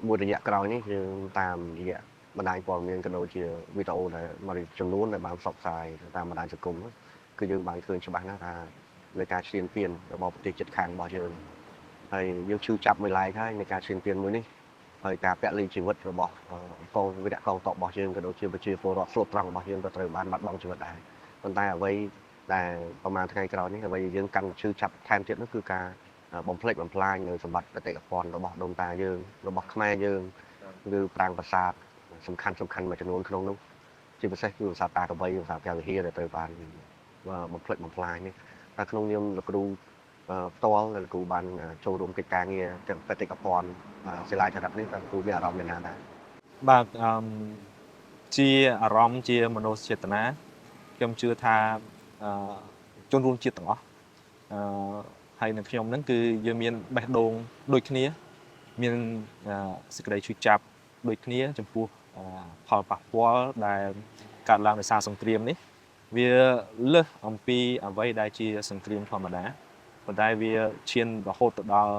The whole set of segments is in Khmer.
មួយរយៈក្រោយនេះយើងតាមរយៈបណ្ដាញព័ត៌មានក៏ដូចជាវីដេអូដែលមួយចំនួនដែលបានផ្សព្វផ្សាយតាមបណ្ដាញសង្គមគឺយើងបានឃើញច្បាស់ណាស់ថាលើការឈ្លានពានរបស់ប្រទេសជិតខាងរបស់យើងហើយយើងឈឺចាប់មួយឡែកហើយនៃការឈ្លានពានមួយនេះហើយការពាក់លីជីវិតរបស់កងវីរៈកងទ័ពរបស់យើងក៏ដូចជាប្រជាពលរដ្ឋស្លូតត្រង់របស់យើងក៏ត្រូវបានបាត់បង់ជីវិតដែរប៉ុន្តែអ្វីដែលប្រហែលថ្ងៃក្រោយនេះអ្វីយើងកាន់ឈឺចាប់ថែមទៀតនោះគឺការបំផ្លិចបំផ្លាញនៅសម្បត្តិបេតិកភណ្ឌរបស់ដូនតាយើងរបស់ខ្មែរយើងគឺប្រាង្គប្រាសាទសំខាន់មួយចំនួនក្នុងនោះជាពិសេសគឺប្រាសាទតាកវីប្រាសាទព្រះវិហារដែលត្រូវបានបំផ្លិចបំផ្លាញនេះតែក្នុងនាមលោកគ្រូផ្ទាល់លោកគ្រូបានចូលរួមកិច្ចការងារបេតិកភណ្ឌសិលាចារឹកនេះតើគ្រូមានអារម្មណ៍យ៉ាងណាដែរបាទជាអារម្មណ៍ជាមនោសញ្ចេតនាខ្ញុំជឿថាជនរួមជាតិទាំងអស់ហើយនៅខ្ញុំហ្នឹងគឺយើងមានបេះដូងដូចគ្នាមានសេចក្តីឈឺចាប់ដូចគ្នាចំពោះផលប៉ះពាល់ដែលកើតឡើងដោយសារសង្គ្រាមនេះវាលើសអំពីអ្វីដែលជាសង្គ្រាមធម្មតាប៉ុន្តែវាឈានរហូតទៅដល់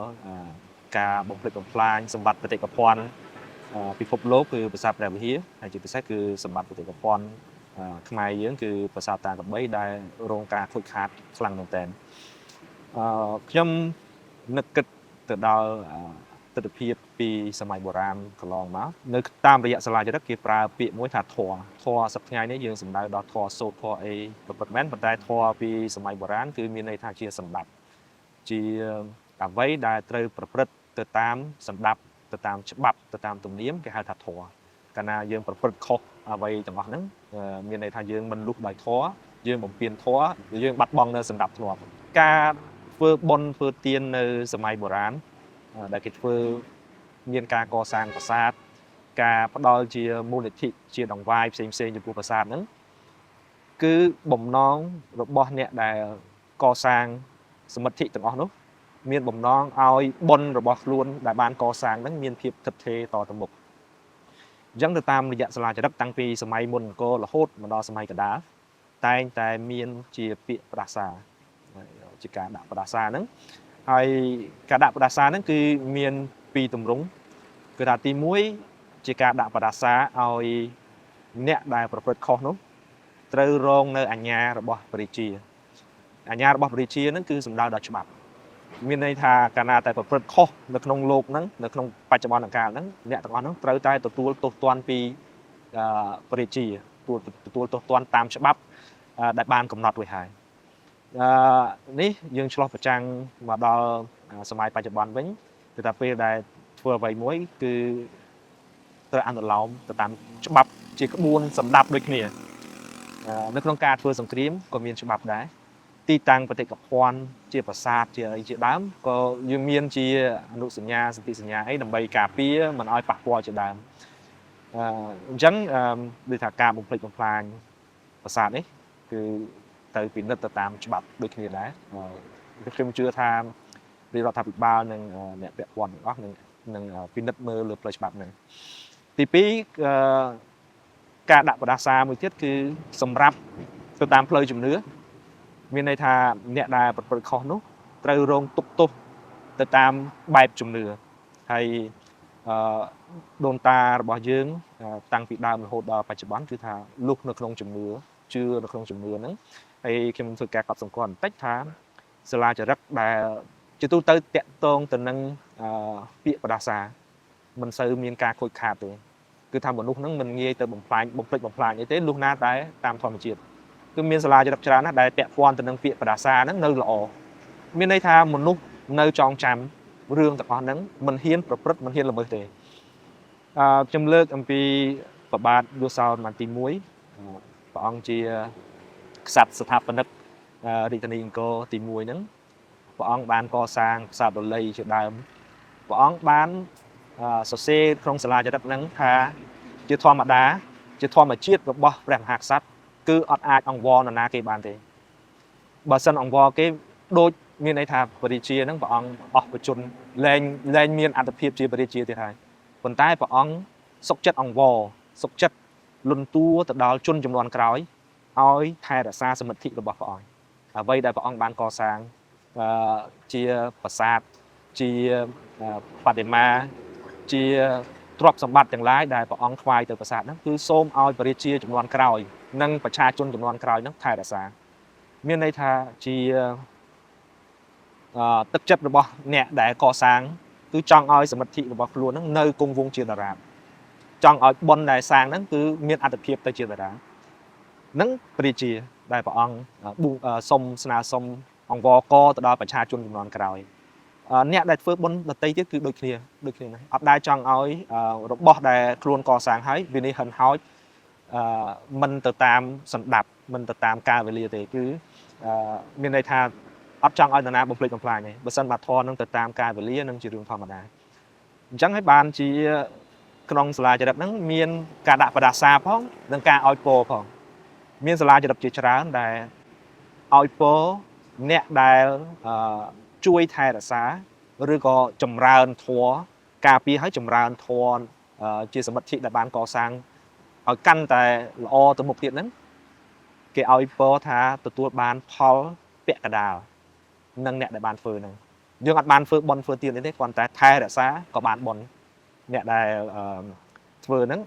ការបំផ្លិចបំផ្លាញសម្បត្តិបេតិកភណ្ឌពិភពលោកគឺប្រាសាទព្រះវិហារហើយជាពិសេសគឺសម្បត្តិបេតិកភណ្ឌខ្មែរយើងគឺប្រាសាទតាកបីដែលរងការខូចខាតខ្លាំងមែនទែនខ្ញុំនឹកគិតទៅដល់ទស្សនវិជ្ជាពីសម័យបុរាណកន្លងមកនៅតាមរយៈសាលាចរិតគេប្រើពាក្យមួយថាធម៌សប្តាហ៍នេះយើងសំដៅដល់ធម៌សូត្រធម៌អីពិតមែនប៉ុន្តែធម៌ពីសម័យបុរាណគឺមានន័យថាជាសម្បត្តិជាអ្វីដែលត្រូវប្រព្រឹត្តទៅតាមសម្ដាប់ទៅតាមច្បាប់ទៅតាមទំនៀមគេហៅថាធម៌កាលណាយើងប្រព្រឹត្តខុសអ្វីទាំងអស់ហ្នឹងមានន័យថាយើងមិនលុះដោយធម៌យើងបំពេញធម៌យើងបាត់បង់នៅសម្ដាប់ធ្នាប់ការធ្វើបុណ្យធ្វើទាននៅសម័យបុរាណដែលគេធ្វើមានការកសាងប្រាសាទការផ្ដល់ជាមូលនិធិជាដង្វាយផ្សេងចំពោះប្រាសាទហ្នឹងគឺបំណងរបស់អ្នកដែលកសាងសមិទ្ធិទាំងអស់នោះមានបំណងឲ្យបុណ្យរបស់ខ្លួនដែលបានកសាងហ្នឹងមានភាពថិតថេរតទៅមុខអញ្ចឹងទៅតាមរយៈសាលាចរិតតាំងពីសម័យមុនអង្គររហូតមកដល់សម័យកណ្ដាលតែងតែមានជាពាក្យផ្ដាសាជាការដាក់ផ្ដាសាហ្នឹងហើយការដាក់ផ្ដាសាហ្នឹងគឺមានពីរទម្រង់គឺថាទី1ជាការដាក់ផ្ដាសាឲ្យអ្នកដែលប្រព្រឹត្តខុសនោះត្រូវរងនៅអាជ្ញារបស់ព្រះរាជាអាជ្ញារបស់ព្រះរាជាហ្នឹងគឺសំដៅដល់ច្បាប់មានន័យថាកាលណាតែប្រព្រឹត្តខុសនៅក្នុងโลกហ្នឹងនៅក្នុងបច្ចុប្បន្នកាលហ្នឹងអ្នកទាំងអស់ហ្នឹងត្រូវតែទទួលទោសទណ្ឌពីព្រះរាជាទទួលទោសទណ្ឌតាមច្បាប់ដែលបានកំណត់ไว้ហើយនេះយើងឆ្លោះប្រចាំងមកដល់សម័យបច្ចុប្បន្នវិញគឺថាពេលដែលធ្វើអ្វីមួយគឺត្រូវអនុលោមទៅតាមច្បាប់ជាក្បួនសម្ដាប់ដូចគ្នានៅក្នុងការធ្វើសង្គ្រាមក៏មានច្បាប់ដែរទីតាំងបេតិកភណ្ឌជាប្រាសាទជាអីជាដើមក៏យើងមានជាអនុសញ្ញាសន្ធិសញ្ញាអីដើម្បីការពារមិនឲ្យប៉ះពាល់ជាដើមអញ្ចឹងដូចថាការបំផ្លិចបំផ្លាញប្រាសាទនេះគឺទៅពិនិត្យទៅតាមច្បាប់ដូចគ្នាដែរខ្ញុំជឿថារដ្ឋាភិបាលនិងអ្នកពាក់ព័ន្ធទាំងអស់នឹងពិនិត្យមើលលើផ្លូវច្បាប់ហ្នឹងទី2ការដាក់ផ្ដាសាមួយទៀតគឺសម្រាប់ទៅតាមផ្លូវជំនឿមានន័យថាអ្នកដែលប្រព្រឹត្តខុសនោះត្រូវរងទុក្ខទោសទៅតាមបែបជំនឿហើយដូនតារបស់យើងតាំងពីដើមរហូតដល់បច្ចុប្បន្នគឺថាលុះនៅក្នុងជំនឿជឿនៅក្នុងជំនឿហ្នឹងហើយខ្ញុំធ្វើការកត់សម្គាល់បន្តិចថាសាលាចរិតដែលជាទូទៅតាក់ទងទៅនឹងពាក្យផ្ដាសាមិនសូវមានការខូចខាតទេគឺថាមនុស្សហ្នឹងមិនងាយទៅបំផ្លិចបំផ្លាញអីទេលុះណាតែតាមធម្មជាតិគឺមានសាលាចរិតច្រើនណាស់ដែលពាក់ព័ន្ធទៅនឹងពាក្យផ្ដាសាហ្នឹងនៅល្អមានន័យថាមនុស្សនៅចងចាំរឿងទាំងអស់ហ្នឹងមិនហ៊ានប្រព្រឹត្តមិនហ៊ានល្មើសទេខ្ញុំលើកអំពីព្រះបាទយសោមន្ទី1ព្រះអង្គជាក្សត្រស្ថាបនិករាជធានីអង្គរទី1ហ្នឹងព្រះអង្គបានកសាងប្រាសាទដលៃជាដើមព្រះអង្គបានសរសេរក្នុងសាលាចរិតហ្នឹងថាជាធម្មតាជាធម្មជាតិរបស់ព្រះមហាក្សត្រគឺអត់អាចអង្វរនរណាគេបានទេបើសិនអង្វរគេដូចមានន័យថាព្រះរាជាហ្នឹងព្រះអង្គអស់បជនលែងមានអត្តភាពជាព្រះរាជាទៀតហើយប៉ុន្តែព្រះអង្គសុខចិត្តអង្វរសុខចិត្តលន់តួទៅដល់ជនចំនួនក្រោយឲ្យថែរក្សាសមិទ្ធិរបស់ព្រះអង្គអ្វីដែលព្រះអង្គបានកសាងជាប្រាសាទជាបដិមាជា ទ្រព្យសម្បត្តិទាំងឡាយដែលព្រះអង្គថ្វាយទៅប្រាសាទហ្នឹងគឺសូមឲ្យព្រះរាជាចំនួនក្រោយនិងប្រជាជនចំនួនក្រោយហ្នឹងថែរក្សាមានន័យថាជាទឹកចិត្តរបស់អ្នកដែលកសាងគឺចង់ឲ្យសមិទ្ធិរបស់ខ្លួនហ្នឹងនៅគង់វង្សជាតារាចង់ឲ្យបុណ្យដែលសាងហ្នឹងគឺមានអត្ថភាពទៅជាតារានឹងព្រះរាជាដែលព្រះអង្គសុំស្នើសុំអង្វរកទៅដល់ប្រជាជនចំនួនក្រោយអ្នកដែលធ្វើបុណ្យដតីទៀតគឺដូចគ្នាណាអត់ដែលចង់ឲ្យរបស់ដែលខ្លួនកសាងហើយវានេះហិនហោចមិនទៅតាមសម្ដាប់មិនទៅតាមកាលវេលាទេគឺមានន័យថាអត់ចង់ឲ្យនរណាបំភ្លេចបំផ្លាញទេបើសិនបាធរនឹងទៅតាមកាលវេលានឹងជារឿងធម្មតាអញ្ចឹងហើយបានជាក្នុងសាលាចរិតហ្នឹងមានការដាក់បដាសាផងនិងការឲ្យពរផងមានសាលាចរិតជាច្រើនដែលឲ្យពរអ្នកដែលជួយថែរក្សាឬក៏ចម្រើនធម៌ការពារឲ្យចម្រើនធម៌ជាសមិទ្ធិដែលបានកសាងឲ្យកាន់តែល្អទៅមុខទៀតហ្នឹងគេឲ្យពរថាទទួលបានផលពាក់កណ្ដាលនឹងអ្នកដែលបានធ្វើហ្នឹងយើងអត់បានធ្វើបុណ្យធ្វើទានទេគ្រាន់តែថែរក្សាក៏បានបុណ្យអ្នកដែលធ្វើហ្នឹង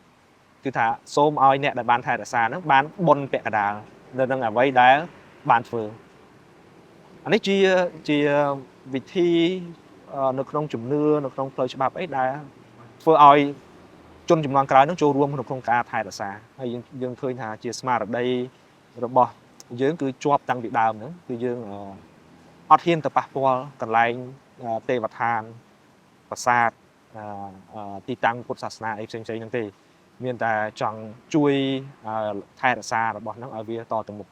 គឺថាសូមឲ្យអ្នកដែលបានថែរក្សាហ្នឹងបានបុណ្យពាក់កណ្ដាលនៅនឹងអ្វីដែលបានធ្វើអានេះជាវិធីនៅក្នុងជំនឿនៅក្នុងផ្លូវច្បាប់អីដែលធ្វើឲ្យជនចំនួនក្រោយនឹងចូលរួមក្នុងការថែរក្សាហើយយើងឃើញថាជាស្មារតីរបស់យើងគឺជាប់តាំងពីដើមហ្នឹងគឺយើងអត់ហ៊ានទៅប៉ះពាល់កន្លែងទេវដ្ឋានប្រាសាទទីតាំងពុទ្ធសាសនាអីផ្សេងៗហ្នឹងទេមានតែចង់ជួយថែរក្សារបស់ហ្នឹងឲ្យវាតទៅមុខ